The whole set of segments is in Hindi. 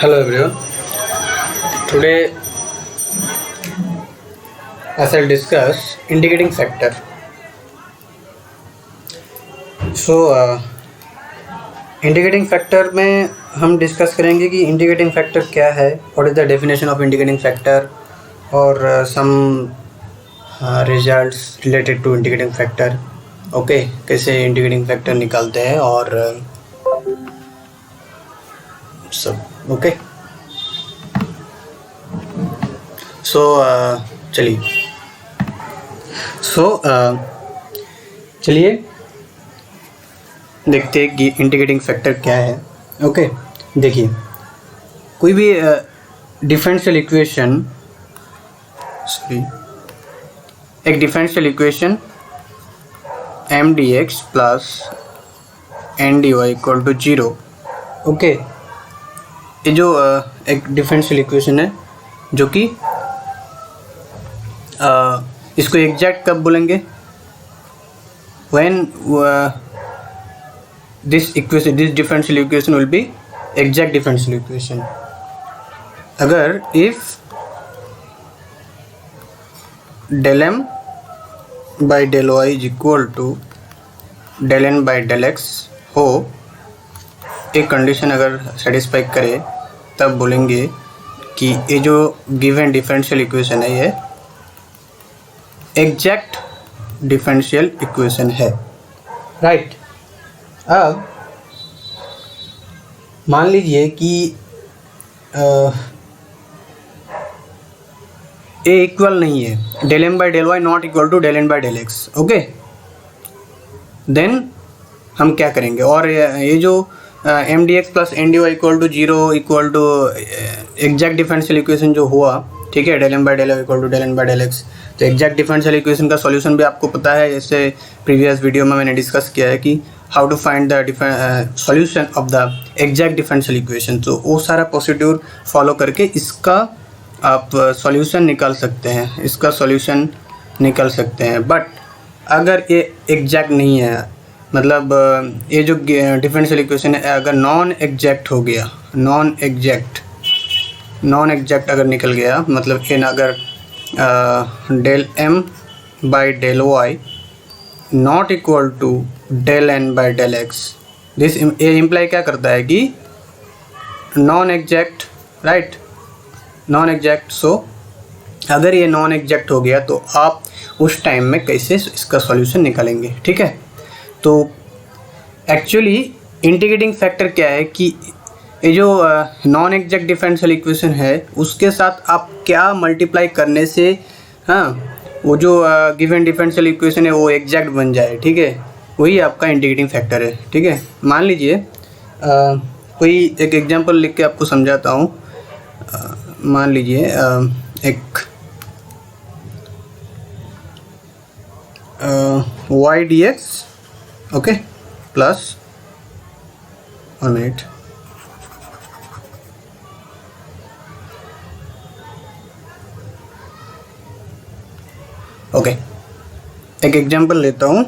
Hello everyone. Today I shall discuss indicating factor. Indicating factor में हम डिस्कस करेंगे कि इंडिकेटिंग फैक्टर क्या है, what is the definition of indicating factor और some results related to indicating factor. Okay, कैसे इंडिकेटिंग फैक्टर निकालते हैं और सब. ओके, चलिए देखते हैं कि इंडिकेटिंग फैक्टर क्या है. ओके, देखिए कोई भी डिफरेंशियल इक्वेशन, एक differential equation m d x plus n d y equal to 0. Okay, ये जो एक डिफरेंशियल इक्वेशन है जो कि इसको एग्जैक्ट कब बोलेंगे, when this differential equation will be exact differential equation. अगर if del m by del y is equal to del n by del x हो, एक कंडीशन अगर सेटिस्फाई करे तब बोलेंगे कि ये जो गिवन डिफरेंशियल इक्वेशन है ये एग्जैक्ट डिफरेंशियल इक्वेशन है. राइट. अब मान लीजिए कि ए इक्वल नहीं है, del M by del Y not equal to del N by del x. Okay, then हम क्या करेंगे, और ये जो m d x plus n d y equal to 0 equal to exact differential equation जो हुआ, ठीक है, del M by del y equal to del N by del x. तो एग्जैक्ट डिफरेंशियल इक्वेशन का सॉल्यूशन भी आपको पता है, जैसे प्रीवियस वीडियो में मैंने डिस्कस किया है कि how to find the solution of the exact differential equation. तो वो सारा प्रोसीड्यूर फॉलो करके इसका आप सॉल्यूशन निकाल सकते हैं, इसका सॉल्यूशन निकाल सकते हैं. बट अगर ये एग्जैक्ट नहीं है, मतलब ये जो डिफरेंशियल इक्वेशन है अगर नॉन एग्जैक्ट हो गया, नॉन एग्जैक्ट अगर निकल गया, मतलब कि अगर del M by del Y not equal to del N by del X, this ये इम्प्लाई क्या करता है कि non exact. Right, non exact. So अगर ये नॉन एग्जैक्ट हो गया तो आप उस टाइम में कैसे इसका सॉल्यूशन निकालेंगे. ठीक है, तो एक्चुअली इंटीग्रेटिंग फैक्टर क्या है कि ये जो नॉन एग्जैक्ट डिफरेंशियल इक्वेशन है उसके साथ आप क्या मल्टीप्लाई करने से वो जो गिवन डिफरेंशियल इक्वेशन है वो एग्जैक्ट बन जाए. ठीक है, वही आपका इंटीग्रेटिंग फैक्टर है. ठीक है, मान लीजिए कोई एक एग्जांपल लिख के आपको समझाता हूँ. मान लीजिए एक y d x, okay, plus 1 minute. Okay, एक एग्जांपल लेता हूँ.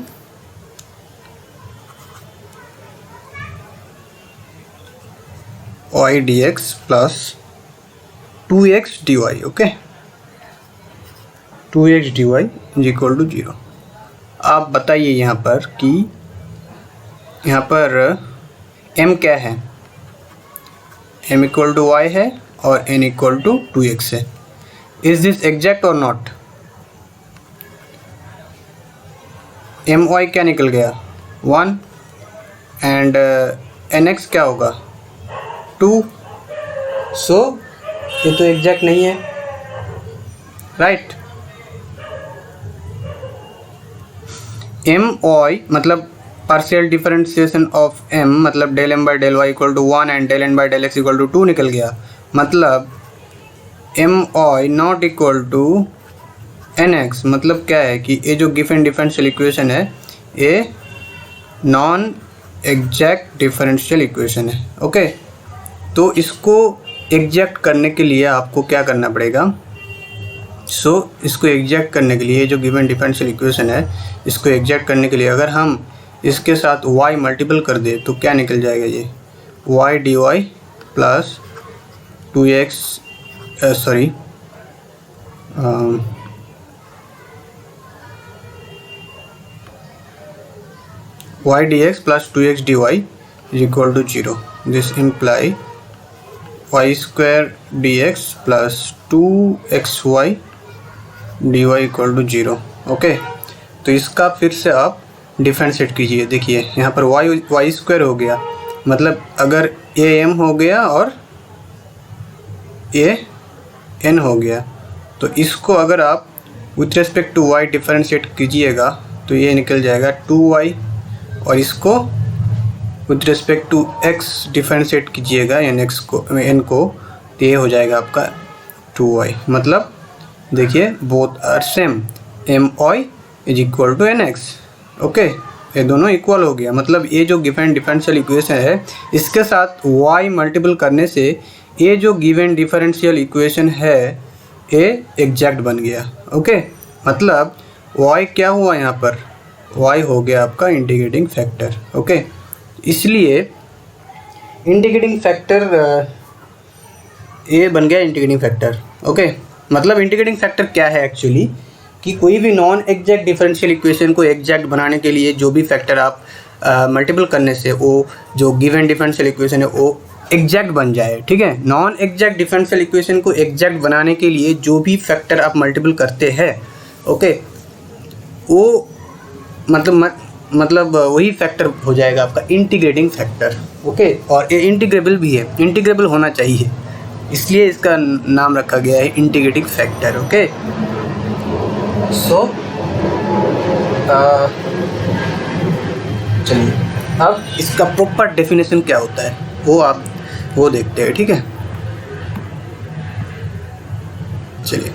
Y d x plus 2x dy. Okay, 2x dy is equal to 0. आप बताइए यहाँ पर कि यहाँ पर m क्या है, m इक्वल टू y है और n इक्वल टू 2x है. इज दिस एग्जैक्ट और नॉट? एम वाई क्या निकल गया 1 एंड एन एक्स क्या होगा 2. सो ये तो एग्जैक्ट नहीं है. राइट. एम वाई मतलब पार्शियल डिफरेंशिएशन ऑफ m, मतलब del M by del y equal to 1 and del N by del x equal to 2 निकल गया. मतलब m y not equal to n x, मतलब क्या है कि ये जो गिवन डिफरेंशियल इक्वेशन है ये नॉन एग्जैक्ट डिफरेंशियल इक्वेशन है. ओके, तो इसको एग्जैक्ट करने के लिए आपको क्या करना पड़ेगा. इसको एग्जैक्ट करने के लिए जो गिवन डिफरेंशियल इक्वेशन है इसको एग्जैक्ट करने के लिए अगर हम इसके साथ y मल्टीपल कर दे तो क्या निकल जाएगा, ये y dy plus 2x sorry y dx plus 2x dy is equal to 0. This imply y square dx plus 2xy dy equal to 0. Okay, तो इसका फिर से आप डिफरेंशिएट कीजिए. देखिए यहाँ पर y स्क्वायर हो गया, मतलब अगर a m हो गया और a n हो गया, तो इसको अगर आप with respect to y differentiate कीजिएगा तो ये निकल जाएगा 2y, और इसको with respect to x differentiate कीजिएगा n को, तो ये हो जाएगा आपका 2y. मतलब देखिए both are same, my is equal to nx. Okay, ये दोनों इक्वल हो गया. मतलब ये जो गिवन डिफरेंशियल इक्वेशन है इसके साथ y मल्टीपल करने से ये जो गिवन डिफरेंशियल इक्वेशन है ये एग्जैक्ट बन गया. ओके, मतलब y क्या हुआ यहाँ पर, y हो गया आपका इंटीग्रेटिंग फैक्टर. ओके, इसलिए इंटीग्रेटिंग फैक्टर ये बन गया इंटीग्रेटिंग फैक्टर. ओके, मतलब इंटीग्रेटिंग फैक्टर क्या है एक्चुअली, कि कोई भी नॉन एग्जैक्ट डिफरेंशियल इक्वेशन को एग्जैक्ट बनाने के लिए जो भी फैक्टर आप मल्टीपल करने से वो जो गिवन डिफरेंशियल इक्वेशन है वो एग्जैक्ट बन जाए. ठीक है, नॉन एग्जैक्ट डिफरेंशियल इक्वेशन को एग्जैक्ट बनाने के लिए जो भी फैक्टर आप मल्टीपल करते हैं, ओके, वो मतलब वही फैक्टर हो जाएगा आपका इंटीग्रेटिंग फैक्टर. ओके, और ये इंटीग्रेबल भी है, इंटीग्रेबल होना चाहिए, इसलिए इसका नाम रखा गया है इंटीग्रेटिंग फैक्टर. ओके, सो चलिए अब इसका प्रॉपर डेफिनेशन क्या होता है वो देखते हैं. ठीक है, चलिए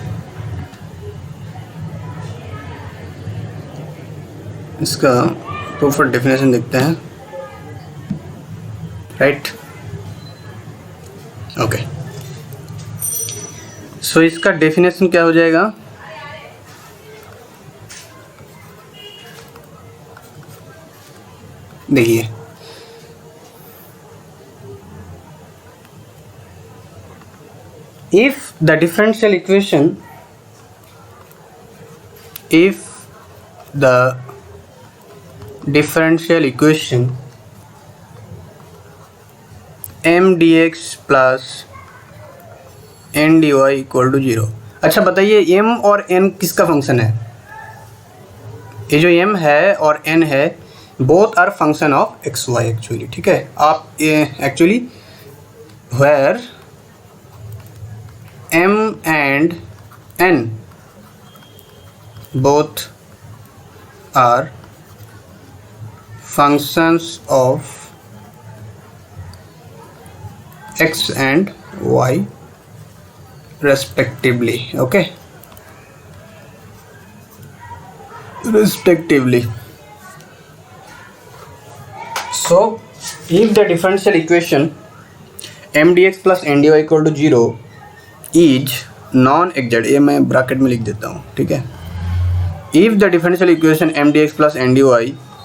इसका प्रॉपर डेफिनेशन देखते हैं. राइट, ओके, सो इसका डेफिनेशन क्या हो जाएगा, देखिए if the differential equation m dx plus n dy equal to 0. अच्छा बताइए m और n किसका फंक्शन है. ये जो m है और n है both are function of x y actually. ठीक है, आप actually where m and n both are functions of x and y respectively. Okay, respectively. So if the differential equation m dx plus n dy equal to 0 is non-exact, ये मैं ब्रैकेट में लिख देता हूँ. ठीक है, if the differential equation m dx plus n dy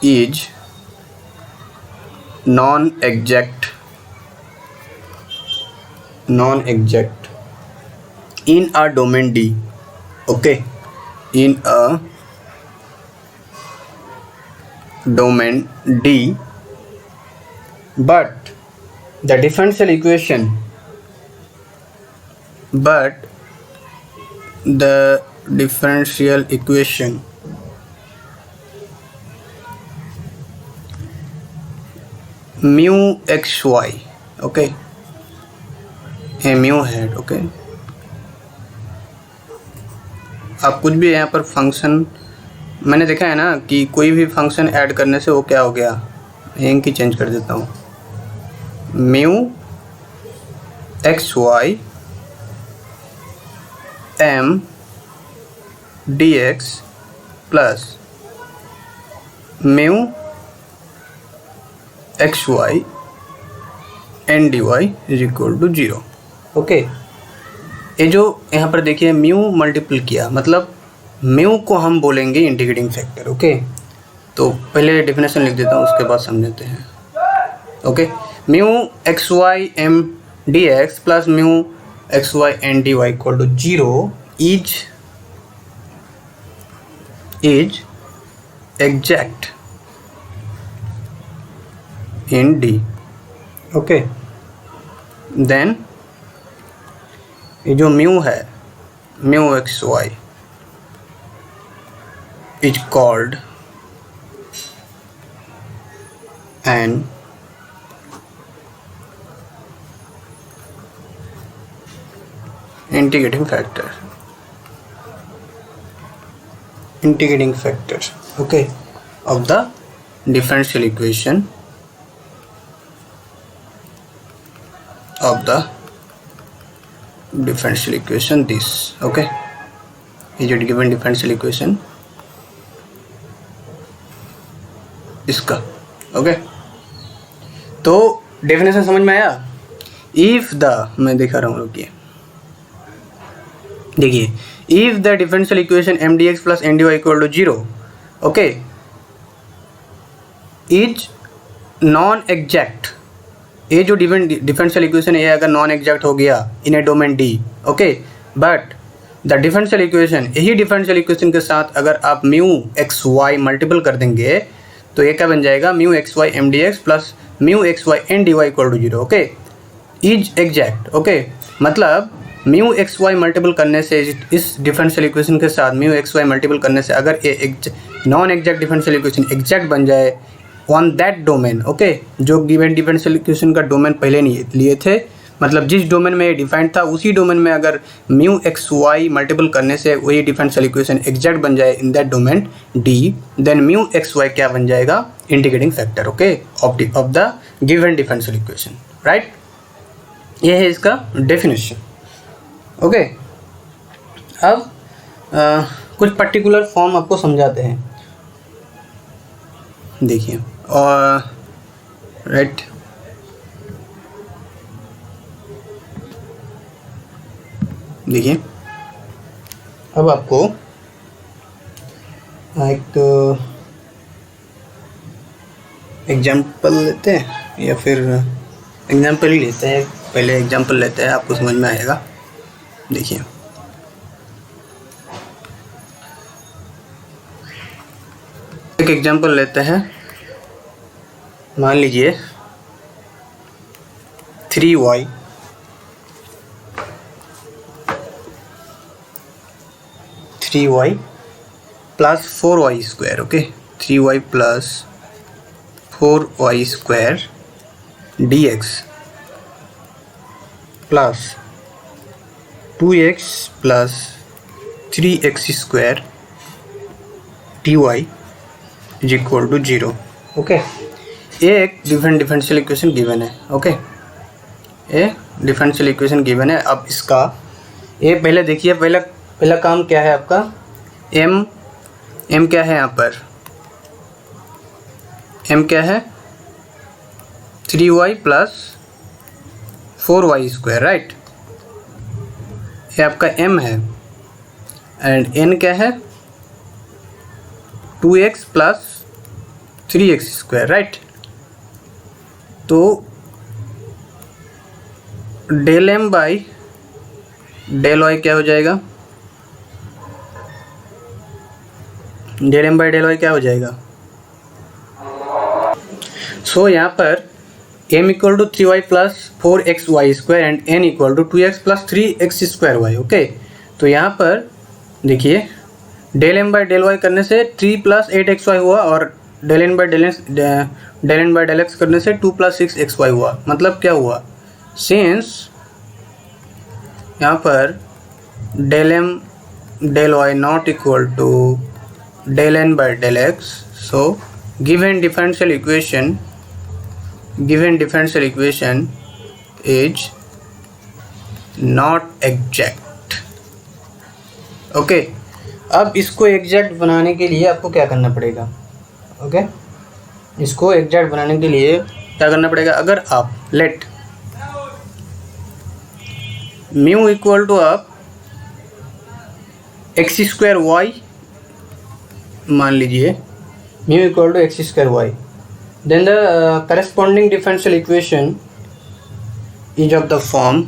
is non-exact in a domain D. Okay, in a domain D, but the differential equation mu xy, okay, है म्यू हेड. ओके, आप कुछ भी यहाँ पर फंक्शन मैंने देखा है ना कि कोई भी फंक्शन ऐड करने से वो क्या हो गया, यहीं की चेंज कर देता हूँ, mu x y m d x plus mu x y n d y is equal to 0. Okay, ये जो यहाँ पर देखिए म्यू मल्टीपल किया, मतलब म्यू को हम बोलेंगे इंटीग्रेटिंग फैक्टर. ओके, तो पहले डेफिनेशन लिख देता हूँ उसके बाद समझते हैं. Okay, mu x y m d x plus mu x y and d y equal to 0 is exact in d. Okay, then ये जो म्यू है, mu x y is called an integrating factor, okay, of the differential equation this, okay, is it given differential equation इसका, ओके। तो डेफिनेशन समझ में आया? इफ द, मैं दिखा रहा हूँ, रुकिए, देखिए, if the differential equation m d x plus n d y equal to 0, okay, is non exact, ये जो डिफरेंशियल इक्वेशन है अगर नॉन एग्जैक्ट हो गया in a domain D, okay, but the differential equation, यही डिफरेंशियल इक्वेशन के साथ अगर आप म्यू एक्स वाई मल्टीपल कर देंगे तो ये क्या बन जाएगा, mu x y m d x plus mu x y n d y equal to 0, okay, is exact, okay, मतलब म्यू एक्स वाई मल्टीपल करने से, इस डिफरेंशियल इक्वेशन के साथ म्यू एक्स वाई मल्टीपल करने से अगर ये non exact differential equation exact बन जाए ऑन दैट डोमेन, ओके, जो गिवन डिफरेंशियल इक्वेशन का डोमेन पहले नहीं लिए थे, मतलब जिस डोमेन में ये डिफाइंड था उसी डोमेन में अगर म्यू एक्स वाई मल्टीपल करने से वही डिफरेंशियल इक्वेशन एग्जैक्ट बन जाए in that domain d, then mu x y क्या बन जाएगा, integrating factor, okay, of the given differential equation, right. ये है इसका डेफिनेशन, ओके। अब कुछ पर्टिकुलर फॉर्म आपको समझाते हैं, देखिए, और राइट, देखिए, अब आपको एक एग्जाम्पल लेते हैं, या फिर एग्जाम्पल ही लेते हैं, पहले एग्जाम्पल लेते हैं, आपको समझ में आएगा। देखिए, एक एग्जाम्पल लेते हैं, मान लीजिए 3y plus 4y square, okay, 3y plus 4y square dx plus 2x plus 3x square dy is equal to 0, okay. ये एक डिफरेंशियल इक्वेशन गिवन है, ओके, ये डिफरेंशियल इक्वेशन गिवन है। अब इसका ये पहले देखिए, पहला काम क्या है आपका, m क्या है यहाँ पर, m क्या है, 3y plus 4y square, right, ये आपका m है, एंड n क्या है, 2x plus 3x square, right. तो del m by del y क्या हो जाएगा, del m by del y क्या हो जाएगा, सो यहाँ पर m equal to 3y plus 4xy square and n equal to 2x plus 3x square y, okay. तो यहाँ पर देखिए, del m by del y करने से 3 प्लस 8xy हुआ, और del n by del x करने से 2 प्लस 6xy हुआ। मतलब क्या हुआ, सिंस यहाँ पर del m del y not equal to del n by del x, so given differential equation is not exact, okay. अब इसको एग्जैक्ट बनाने के लिए आपको क्या करना पड़ेगा, ओके, इसको एग्जैक्ट बनाने के लिए क्या करना पड़ेगा, अगर आप लेट म्यू इक्वल टू आप एक्स स्क्वायर वाई मान लीजिए, mu equal to x square y, then the corresponding differential equation is of the form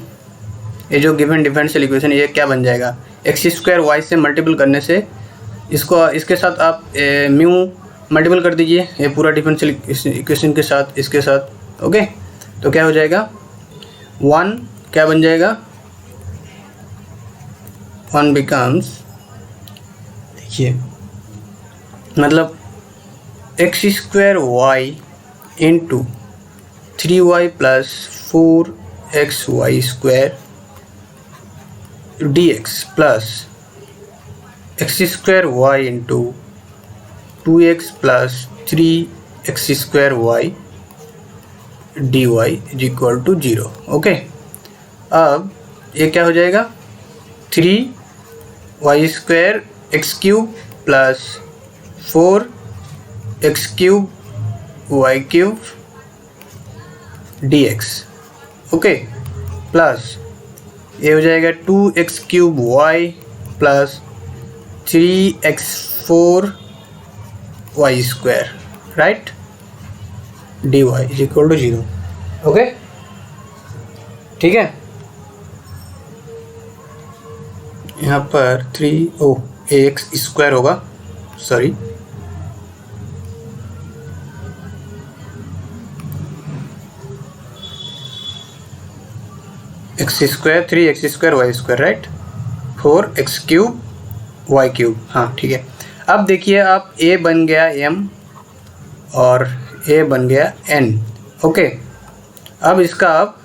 ये जो गिवन डिफरेंशियल इक्वेशन ये क्या बन जाएगा, एक्स स्क्वायर वाई से मल्टीपल करने से इसको इसके साथ आप म्यू मल्टीपल कर दीजिए ये पूरा डिफरेंशियल इक्वेशन के साथ इसके साथ। ओके, तो क्या हो जाएगा 1 क्या बन जाएगा, 1 बिकम्स, देखिए मतलब x square y into 3y plus 4xy square dx plus x square y into 2x plus 3x square y dy is equal to 0। Okay, अब ये क्या हो जाएगा 3y square x cube plus 4x cube y cube dx। Okay, plus ये हो जाएगा 2x cube y plus 3x4 y square right dy is equal to 0। Okay, ठीक है, यहाँ पर 3 ax स्क्वायर होगा, sorry x square 3x square y square right 4x cube y cube. हाँ ठीक है, अब देखिए आप a बन गया m और a बन गया n। ओके, अब इसका आप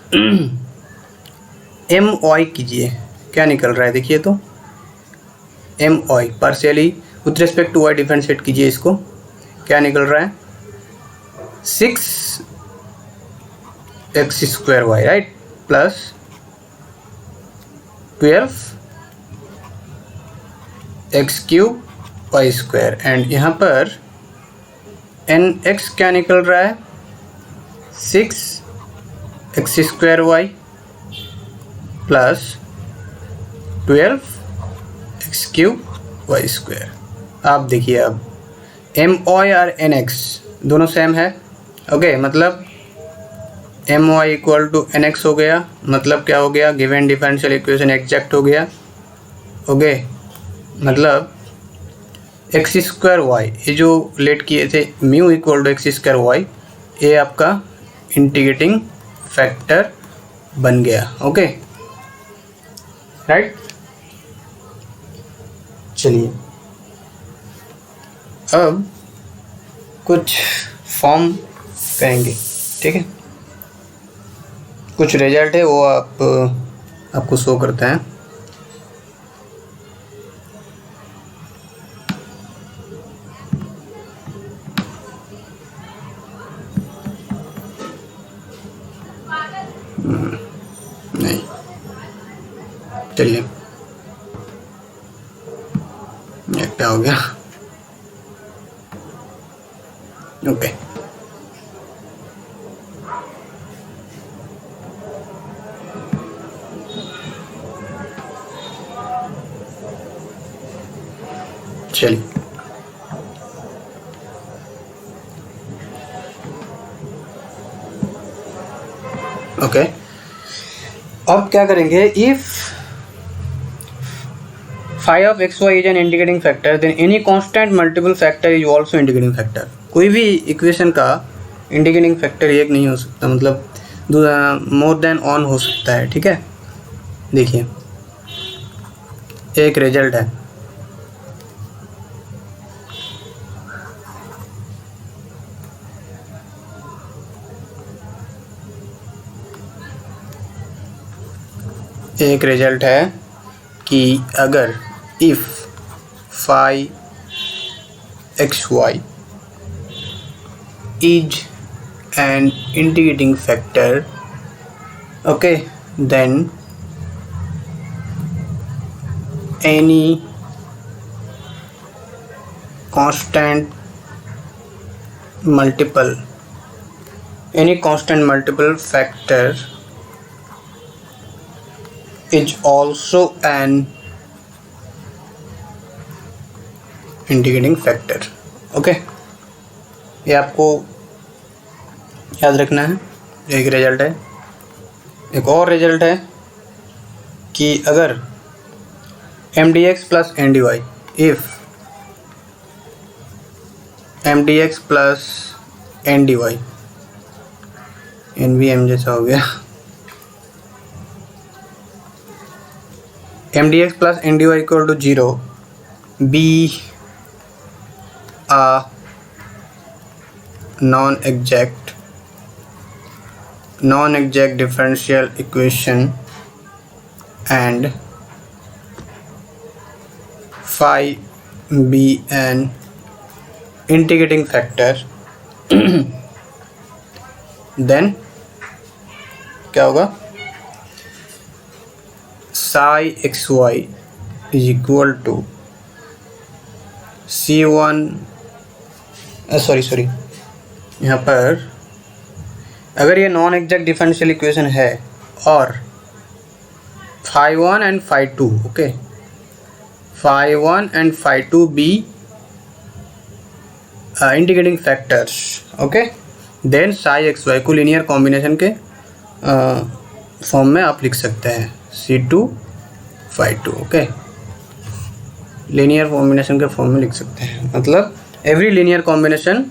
एम वाई कीजिए, क्या निकल रहा है देखिए, तो m y partially with respect to y differentiate कीजिए, इसको क्या निकल रहा है 6x square y right plus 12x cube y square and यहाँ पर nx क्या निकल रहा है 6x square y plus 12x cube y square. आप देखिए अब एम वाई और nx दोनों सेम है। ओके, मतलब m y equal to n x हो गया, मतलब क्या हो गया गिवन डिफरेंशियल इक्वेशन एग्जैक्ट हो गया। ओके, मतलब एक्स स्क्वायर वाई ये जो लेट किए थे mu equal to x square y, ये आपका इंटीग्रेटिंग फैक्टर बन गया। ओके राइट, चलिए अब कुछ फॉर्म करेंगे, ठीक है, कुछ रिजल्ट है वो आपको शो करते हैं। नहीं, चलिए ये क्या हो गया। ओके, चलिए ओके, अब क्या करेंगे, if phi of x y is an integrating factor then any constant multiple factor is also integrating factor. कोई भी इक्वेशन का इंटीग्रेटिंग फैक्टर एक नहीं हो सकता, मतलब मोर देन ऑन हो सकता है। ठीक है, देखिए एक रिजल्ट है, एक रिजल्ट है कि अगर if phi x y is an integrating factor, okay, then any constant multiple factor is also an integrating factor। Okay, ये आपको याद रखना है। एक रिजल्ट है, एक और रिजल्ट है कि अगर m d x plus n d y, if m d x plus n d y, n भी एम जैसा हो गया, m d x plus n d y equal to 0 be a non-exact differential equation and phi be an integrating factor then क्या होगा, psi xy is equal to C1 sorry यहाँ पर अगर ये नॉन एग्जैक्ट डिफरेंशियल इक्वेशन है और phi 1 and phi 2, okay, phi 1 and phi 2 be integrating factors, okay, then psi xy को लीनियर कॉम्बिनेशन के फॉर्म में आप लिख सकते हैं C2 phi 2, okay, linear combination के फॉर्म में लिख सकते हैं। मतलब every linear combination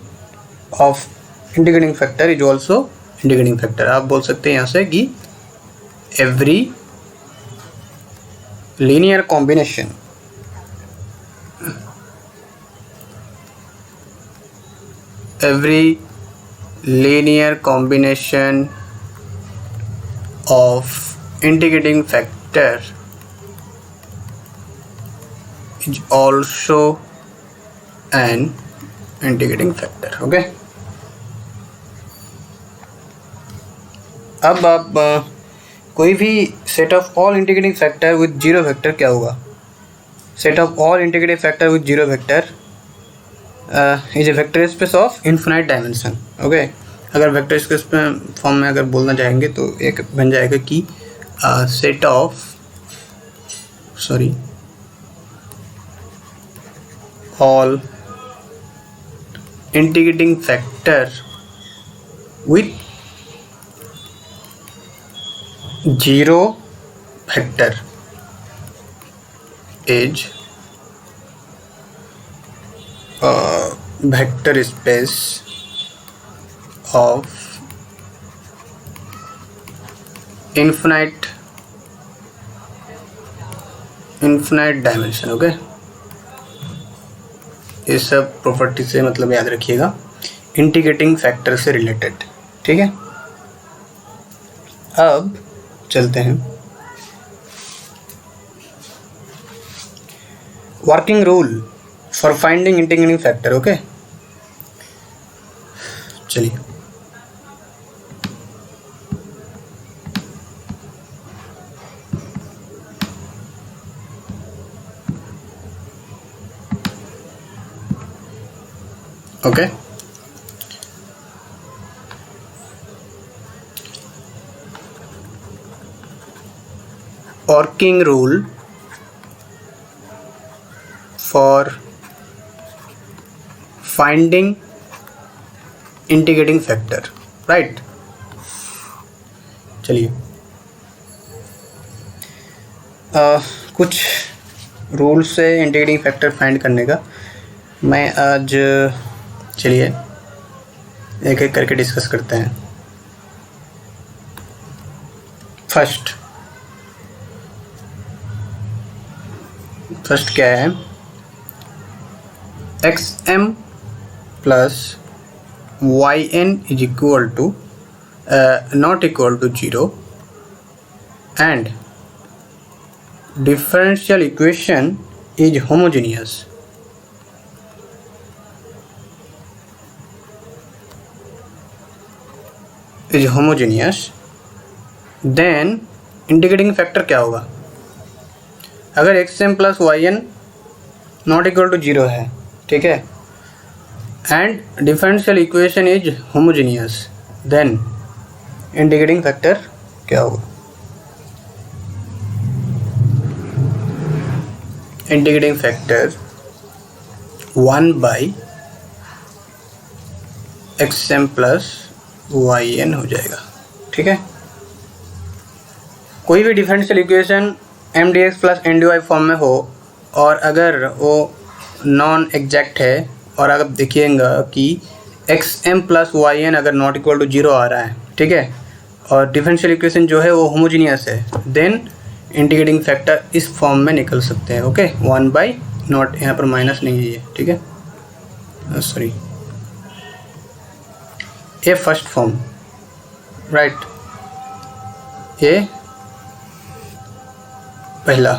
of integrating factor is also integrating factor. आप बोल सकते हैं यहाँ से कि every linear combination of integrating factor is also an integrating factor, okay। अब आप कोई भी set of all integrating factor with zero vector क्या होगा, set of all integrating factor with zero vector is a vector space of infinite dimension, okay. अगर वेक्टर स्पेस फॉर्म में अगर बोलना चाहेंगे तो एक बन जाएगा कि set of all integrating factor with zero vector is a vector space of infinite dimension, okay. ये सब प्रॉपर्टी से मतलब याद रखिएगा, इंटीग्रेटिंग फैक्टर से रिलेटेड, ठीक है। अब चलते हैं working rule for finding integrating factor, okay. चलिए okay, working rule for finding integrating factor, right. चलिए कुछ रूल से इंटीग्रेटिंग फैक्टर फाइंड करने का मैं आज, चलिए एक एक करके डिस्कस करते हैं। फर्स्ट क्या है, xm प्लस yn is equal to not equal to 0 and differential equation is homogeneous. Then integrating factor क्या होगा, अगर xm प्लस yn नॉट इक्वल टू 0 है, ठीक है, and differential equation is homogeneous, then integrating factor क्या होगा, इंटीग्रेटिंग फैक्टर 1 बाई xm प्लस yn हो जाएगा, ठीक है। कोई भी differential equation m d x plus n d y form में हो और अगर वो नॉन एग्जैक्ट है और अगर देखिएगा कि x m plus y n अगर नॉट इक्वल टू 0 आ रहा है, ठीक है, और डिफरेंशियल इक्वेशन जो है वो होमोजीनियस है, देन इंटीग्रेटिंग फैक्टर इस फॉर्म में निकल सकते हैं। ओके, 1 बाई नॉट, यहाँ पर माइनस नहीं है ये, ठीक है, सॉरी, ये फर्स्ट फॉर्म, राइट, ये पहला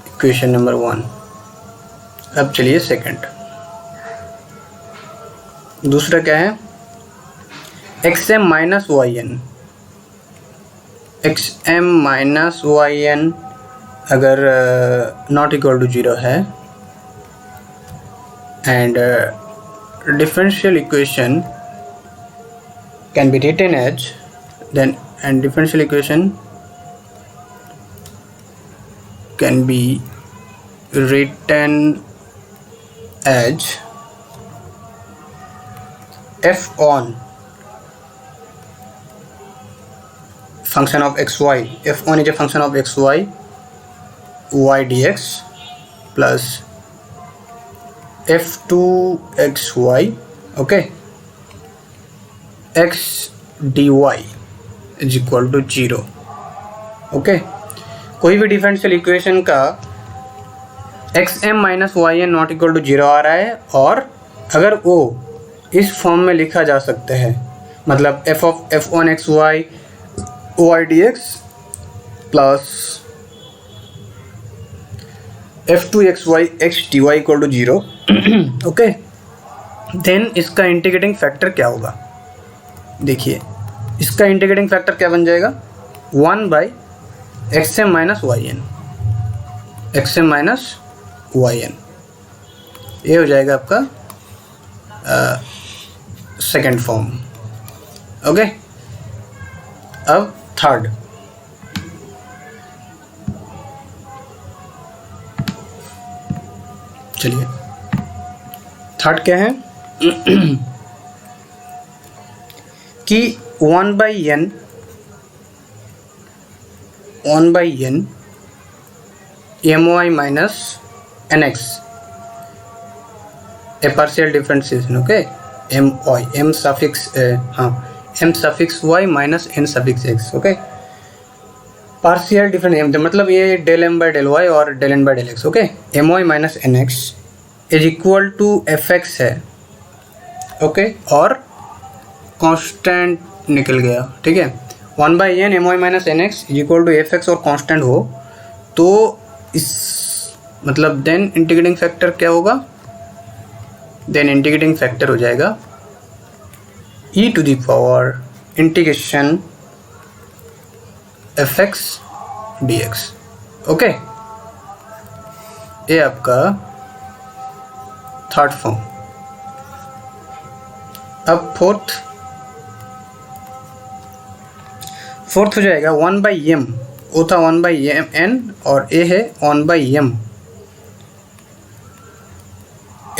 इक्वेशन नंबर 1। अब चलिए सेकंड, दूसरा क्या है, x M minus Y N, x M minus Y n अगर नॉट इक्वल टू 0 है and differential equation can be written as then, and differential equation can be written as f on function of xy, f1 is a function of xy, y dx plus f2xy, okay, x dy is equal to 0। Okay, कोई भी डिफरेंशियल इक्वेशन का x M minus Y n not equal to 0 आ रहा है और अगर वो इस फॉर्म में लिखा जा सकता है, मतलब f of f one x y y d x plus f two x y x d y equal to 0, okay, then इसका इंटीग्रेटिंग फैक्टर क्या होगा, देखिए इसका इंटीग्रेटिंग फैक्टर क्या बन जाएगा, 1 by X M minus Y N, x M minus Y N, ये हो जाएगा आपका सेकेंड फॉर्म। ओके, अब थर्ड, चलिए थर्ड क्या है कि 1 by N M Y minus N X a partial differentiation, okay, M Y M suffix M suffix Y minus N suffix X, okay, partial difference मतलब ये del M by del Y और del N by del x, okay, M Y minus N x is equal to f x है, ओके, और कांस्टेंट निकल गया, ठीक है, 1 by N M Y minus N x is equal to f x और कांस्टेंट हो तो इस मतलब देन इंटीग्रेटिंग फैक्टर क्या होगा, देन इंटीग्रेटिंग फैक्टर हो जाएगा e to the power integration f x d x, okay, ये आपका थर्ड फॉर्म। अब फोर्थ हो जाएगा 1 बाई एम, वो था 1 बाई एम एन और ए है 1 by m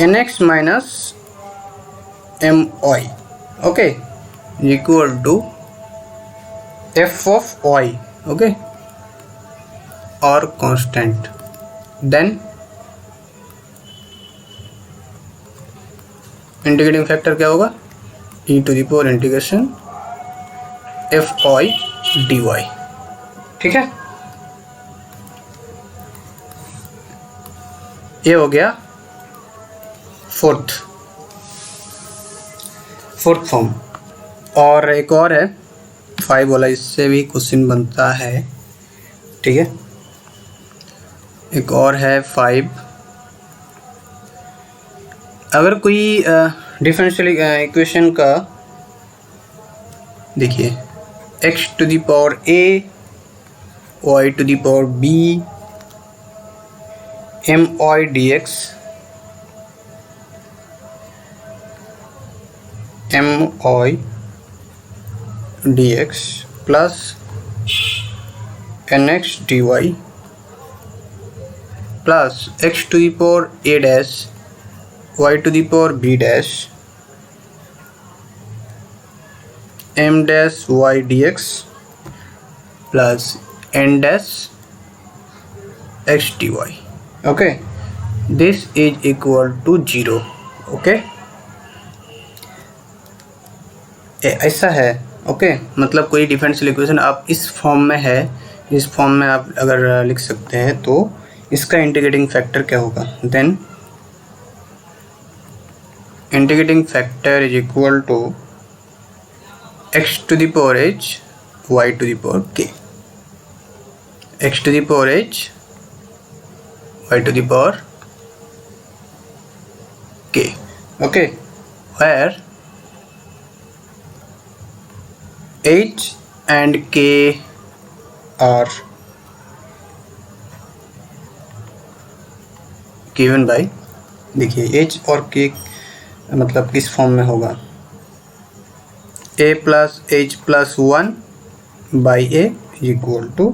n x minus m y, okay, equal to f of y, okay, और कांस्टेंट, देन इंटीग्रेटिंग फैक्टर क्या होगा, e to the power integration f y d y, ठीक है, ये हो गया फोर्थ फॉर्म। और एक और है 5 वाला, इससे भी क्वेश्चन बनता है, ठीक है, एक और है 5, अगर कोई डिफरेंशियल इक्वेशन का देखिए x to the power a y to the power b m y d x m y d x plus n x d y plus x to the power a dash y to the power b dash m dash y dx plus n dash x dy. Okay, this is equal to 0. Okay, ऐसा है. ओके, मतलब कोई डिफरेंशियल इक्वेशन आप इस फॉर्म में है, इस फॉर्म में आप अगर लिख सकते हैं तो इसका इंटीग्रेटिंग फैक्टर क्या होगा? Then integrating factor is equal to x to the power h y to the power k, x to the power h y to the power k. Okay, where h and k are given by, देखिए h और k मतलब किस फॉर्म में होगा? a plus h plus 1 by a is equal to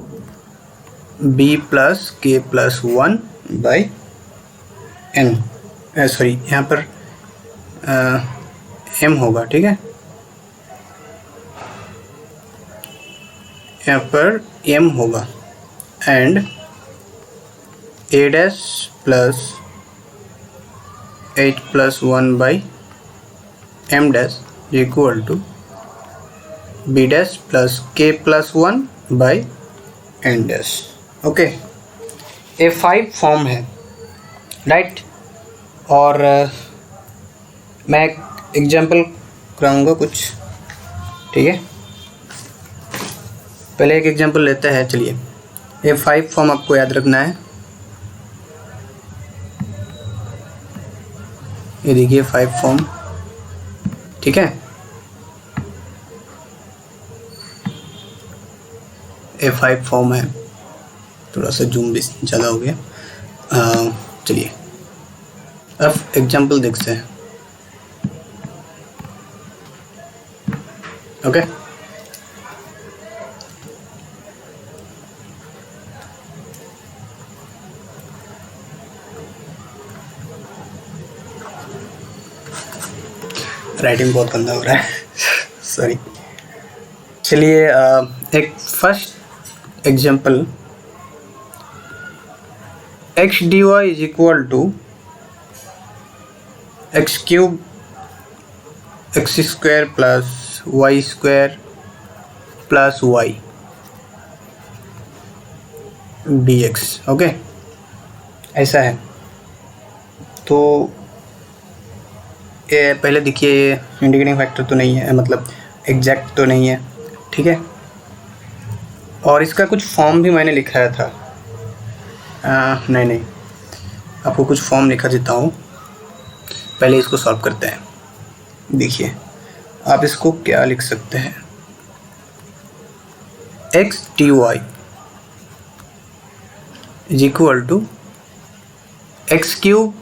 b plus k plus 1 by n. Sorry, यहाँ पर m होगा. ठीक है, यहाँ पर m होगा and a dash plus h plus 1 by m dash equal to b dash plus k plus 1 by n dash. Okay, ये 5 फॉर्म है, राइट. और मैं एक एग्जाम्पल कराऊंगा कुछ. ठीक है, पहले एक एग्जाम्पल लेते हैं. चलिए, ये 5 फॉर्म आपको याद रखना है. ये देखिए 5 फॉर्म. ठीक है, ये 5 फॉर्म है. थोड़ा सा जूम भी ज़्यादा हो गया. चलिए अब एग्जाम्पल देखते हैं. ओके, राइटिंग बहुत गंदा हो रहा है. सॉरी. चलिए एक first example, x dy is equal to x cube x square plus y square plus y d x. Okay, ऐसा है. तो ये पहले देखिए, ये इंटीग्रेटिंग फैक्टर तो नहीं है, मतलब एग्जैक्ट तो नहीं है. ठीक है, और इसका कुछ फॉर्म भी मैंने लिखाया था. नहीं, आपको कुछ फॉर्म लिखा देता हूँ. पहले इसको सॉल्व करते हैं. देखिए, आप इसको क्या लिख सकते हैं? x dy is equal to x cube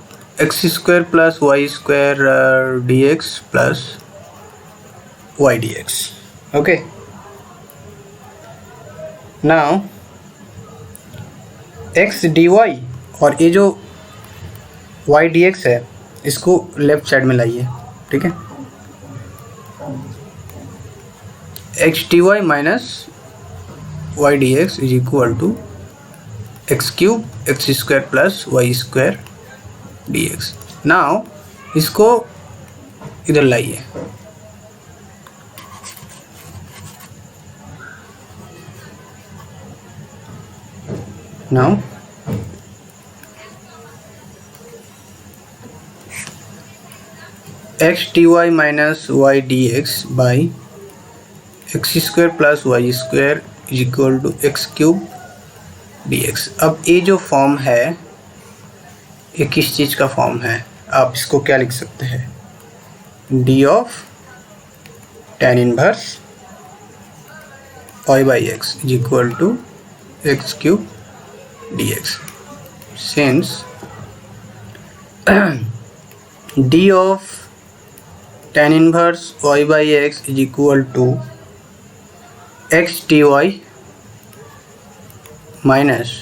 x square plus y square d x plus y d x. Okay, now x d y और ये जो वाई डी एक्स है इसको लेफ्ट साइड में लाइए. ठीक है, x d y minus y d x is equal to x cube x square plus y square d x. Now इसको इधर लाइए. Now x d y minus y d x by x square plus y square is equal to x cube d x. अब ये जो फॉर्म है ये किस चीज़ का फॉर्म है? आप इसको क्या लिख सकते हैं? D of tan inverse y by x is equal to x cube d x. Since d of tan inverse y by x is equal to x d y minus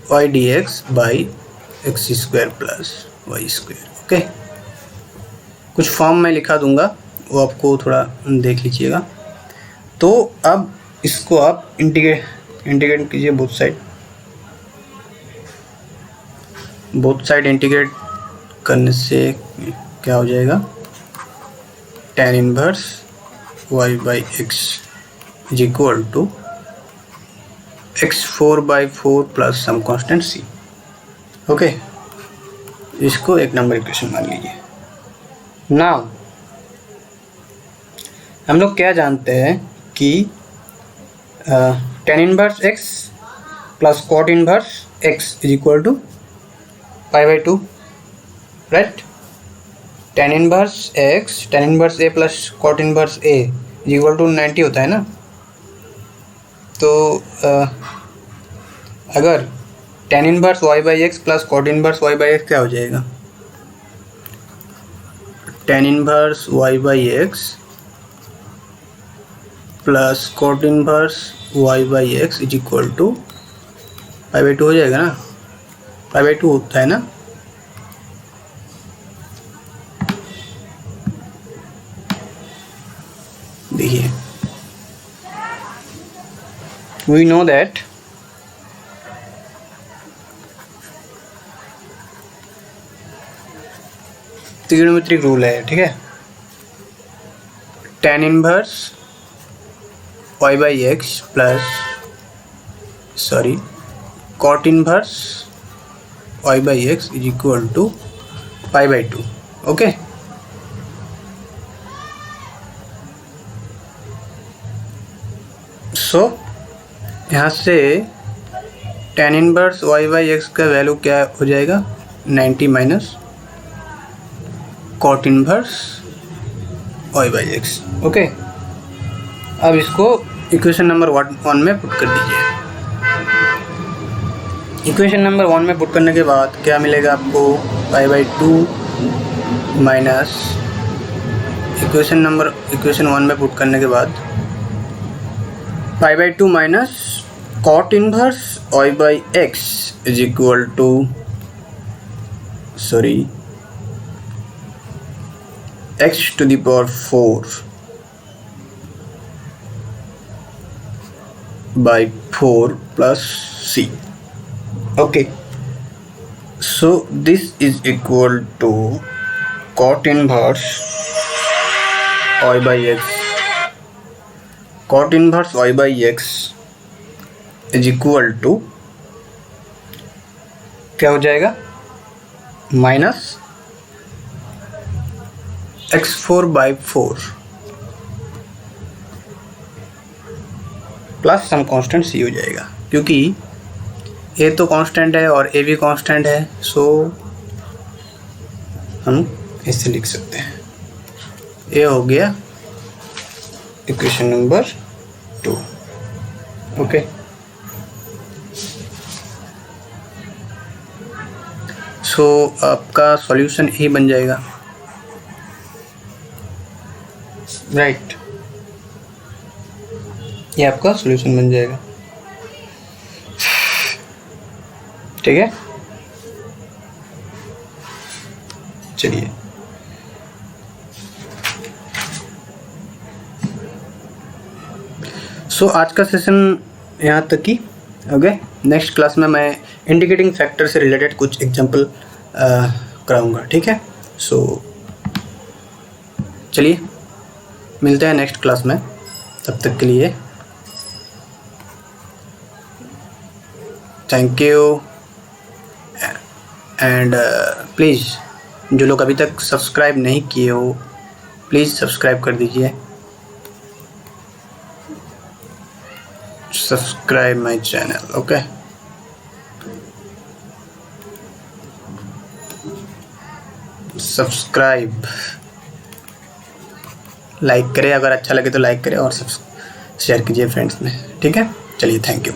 y d x by x square plus y square. Okay, कुछ फॉर्म मैं लिखा दूंगा, वो आपको थोड़ा देख लीजिएगा. तो अब इसको आप इंटीग्रेट कीजिए बोथ साइड इंटीग्रेट करने से क्या हो जाएगा, tan inverse y/x is equal to x4/4 plus some constant c। Okay, इसको एक नंबर इक्वेशन मान लीजिए। नाउ हम लोग क्या जानते हैं कि tan inverse x plus cot inverse x is equal to π/2, राइट। tan inverse x tan inverse a plus cot inverse a is equal to 90 होता है ना। तो अगर tan inverse y/x plus cot inverse y/x क्या हो जाएगा, tan inverse y/x plus cot inverse y/x is equal to π/2 हो जाएगा ना, π/2 होता है ना। देखिए, we know that trigonometric rule है, ठीक है। tan inverse y/x plus cot inverse y/x is equal to π/2। Okay, so यहाँ से tan इनवर्स y/x का वैल्यू क्या हो जाएगा, 90 minus cot inverse y/x। Okay, अब इसको इक्वेशन नंबर 1 में पुट कर दीजिए। इक्वेशन नंबर 1 में पुट करने के बाद क्या मिलेगा आपको, π/2 माइनस इक्वेशन 1 में पुट करने के बाद π/2 minus cot inverse y/x is equal to x to the power 4 by 4 plus c। okay, so this is equal to cot inverse y/x is equal to क्या हो जाएगा, minus x4/4 plus some constant c हो जाएगा, क्योंकि a तो कांस्टेंट है और a भी कांस्टेंट है। सो हम इससे लिख सकते हैं, a हो गया इक्वेशन नंबर 2। ओके, सो आपका सॉल्यूशन ही बन जाएगा, राइट। ये आपका सॉल्यूशन बन जाएगा, ठीक है। चलिए, सो आज का सेशन यहाँ तक ही। ओके, नेक्स्ट क्लास में मैं इंडिकेटिंग फैक्टर से रिलेटेड कुछ एग्जांपल कराऊंगा, ठीक है। सो चलिए, मिलते हैं नेक्स्ट क्लास में। तब तक के लिए थैंक यू, एंड प्लीज़ जो लोग अभी तक सब्सक्राइब नहीं किए हो, प्लीज़ सब्सक्राइब कर दीजिए। Subscribe my channel, okay. Subscribe, like करें, अगर अच्छा लगे तो लाइक करें और शेयर कीजिए फ्रेंड्स में, ठीक है। चलिए, थैंक यू।